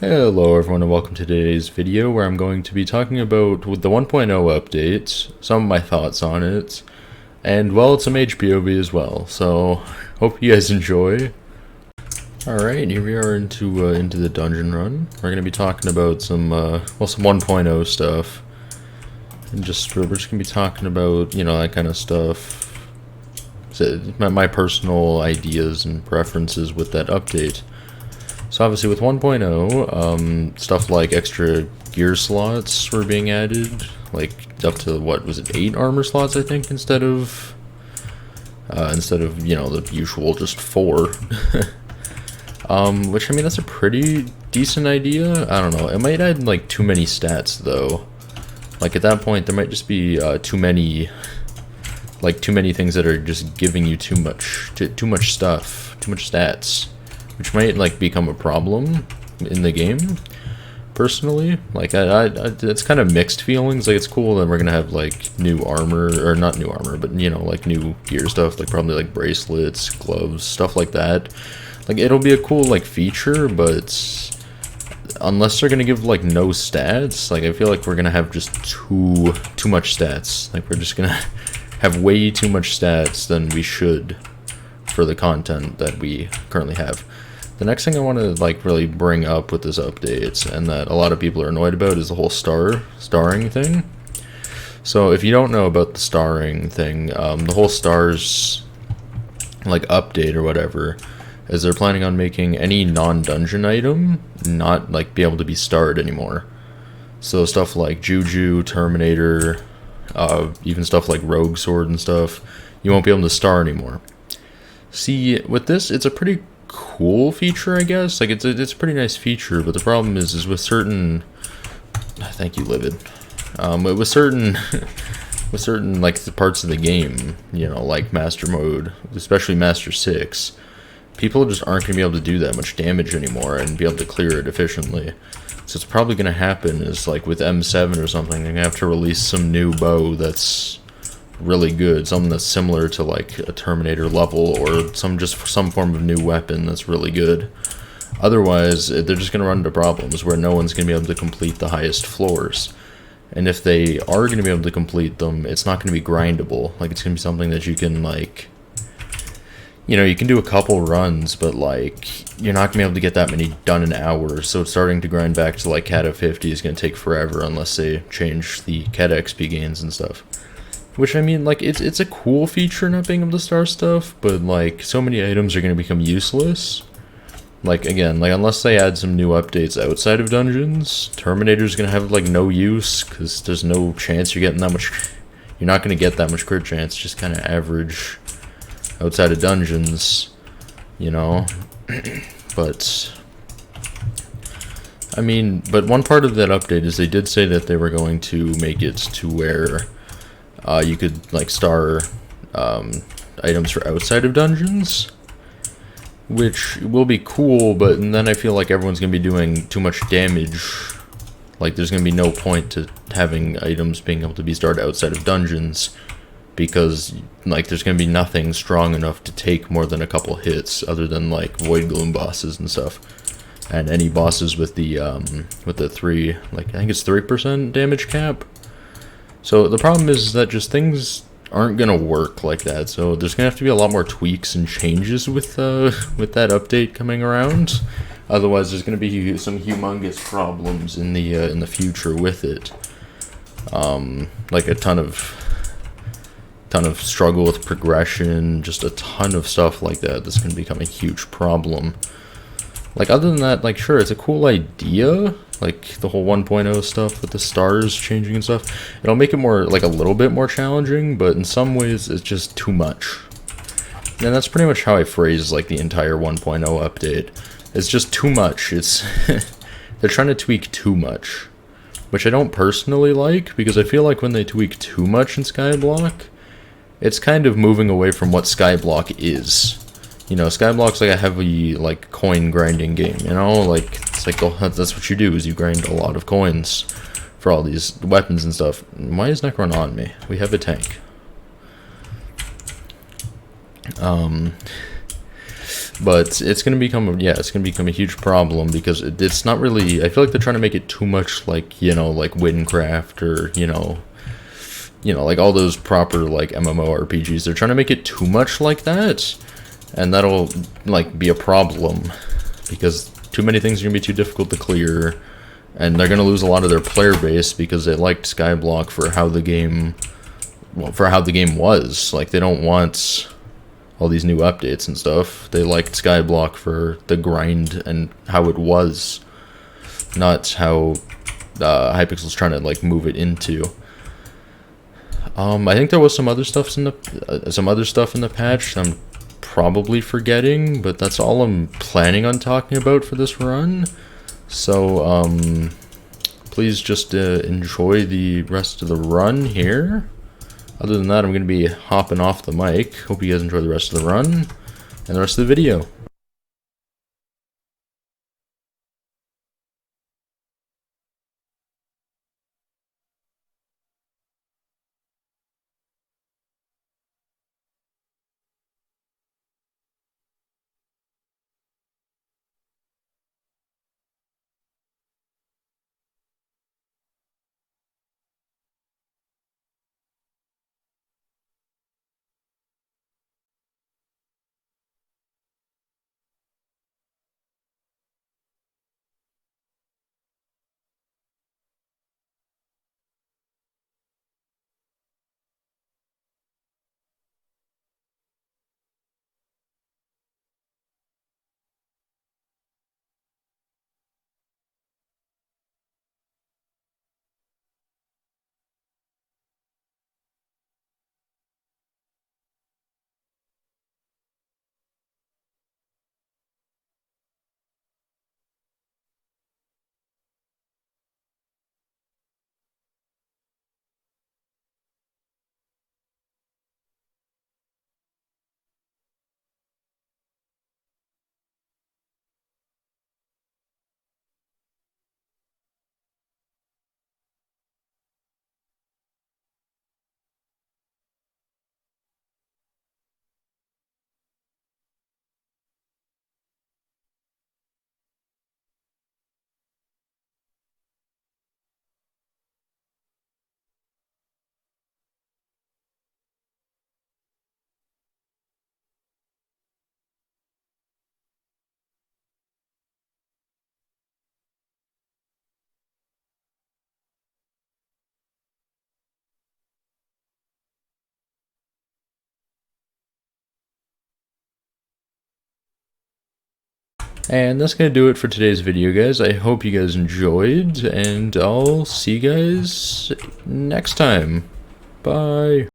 Hello everyone and welcome to today's video where I'm going to be talking about with the 1.0 update, some of my thoughts on it, and well, it's a mage POV as well, so hope you guys enjoy. Alright, here we are into the dungeon run. We're going to be talking about some 1.0 stuff, and we're just going to be talking about, you know, that kind of stuff, so my personal ideas and preferences with that update. So obviously with 1.0, stuff like extra gear slots were being added, like up to, what was it, 8 armor slots I think, instead of you know, the usual just 4. Which, I mean, that's a pretty decent idea. I don't know, it might add like too many stats though. Like at that point there might just be too many things that are just giving you too much stuff, too much stats, which might like become a problem in the game. Personally, like it's kind of mixed feelings. Like it's cool that we're gonna have like new armor, or not new armor, but you know, like new gear stuff, like probably like bracelets, gloves, stuff like that. Like it'll be a cool like feature, but unless they're gonna give like no stats, like I feel like we're gonna have just too much stats. Like we're just gonna have way too much stats than we should for the content that we currently have. The next thing I want to like really bring up with this update, and that a lot of people are annoyed about, is the whole starring thing. So if you don't know about the starring thing, the whole stars like update or whatever is they're planning on making any non-dungeon item not like be able to be starred anymore. So stuff like Juju, Terminator, even stuff like Rogue Sword and stuff, you won't be able to star anymore. See, with this, it's a pretty cool feature, I guess. Like it's a pretty nice feature, but the problem is with certain, thank you, Livid. With certain like the parts of the game, you know, like Master Mode, especially Master 6, people just aren't going to be able to do that much damage anymore and be able to clear it efficiently. So it's probably going to happen is like with M7 or something, they're going to have to release some new bow that's really good, something that's similar to like a Terminator level, or some form of new weapon that's really good. Otherwise, they're just going to run into problems where no one's going to be able to complete the highest floors. And if they are going to be able to complete them, it's not going to be grindable. Like it's going to be something that you can like, you know, you can do a couple runs, but like you're not going to be able to get that many done in hours. So starting to grind back to like Cat 50 is going to take forever unless they change the Cat XP gains and stuff. Which, I mean, like, it's a cool feature not being able to star stuff, but, like, so many items are going to become useless. Like, again, like, unless they add some new updates outside of dungeons, Terminator's going to have, like, no use, because there's no chance you're getting that much, you're not going to get that much crit chance, just kind of average outside of dungeons, you know? But, I mean, but one part of that update is they did say that they were going to make it to where you could like star items for outside of dungeons, which will be cool, but then I feel like everyone's going to be doing too much damage. Like there's going to be no point to having items being able to be starred outside of dungeons, because like there's going to be nothing strong enough to take more than a couple hits other than like Void Gloom bosses and stuff. And any bosses with the 3, like I think it's 3% damage cap. So the problem is that just things aren't gonna work like that. So there's gonna have to be a lot more tweaks and changes with that update coming around. Otherwise, there's gonna be some humongous problems in the future with it. Like a ton of struggle with progression, just a ton of stuff like that. That's gonna become a huge problem. Like other than that, like sure, it's a cool idea. Like the whole 1.0 stuff with the stars changing and stuff, it'll make it more, like a little bit more challenging, but in some ways it's just too much. And that's pretty much how I phrase like the entire 1.0 update. It's just too much. It's they're trying to tweak too much, which I don't personally like, because I feel like when they tweak too much in Skyblock, it's kind of moving away from what Skyblock is. You know, Skyblock's like a heavy, like, coin grinding game, you know? Like, it's like, that's what you do, is you grind a lot of coins for all these weapons and stuff. Why is Necron on me? We have a tank. But it's gonna become, yeah, it's gonna become a huge problem because it's not really. I feel like they're trying to make it too much like, you know, like Windcraft or like all those proper like MMORPGs. They're trying to make it too much like that, and that'll like be a problem because too many things are gonna be too difficult to clear, and they're gonna lose a lot of their player base because they liked Skyblock for how the game, was. Like, they don't want all these new updates and stuff. They liked Skyblock for the grind and how it was, not how Hypixel's trying to like move it into. I think there was some other stuff in the patch I'm probably forgetting, but that's all I'm planning on talking about for this run. So please just enjoy the rest of the run here. Other than that, I'm going to be hopping off the mic. Hope you guys enjoy the rest of the run and the rest of the video. And that's going to do it for today's video, guys. I hope you guys enjoyed, and I'll see you guys next time. Bye.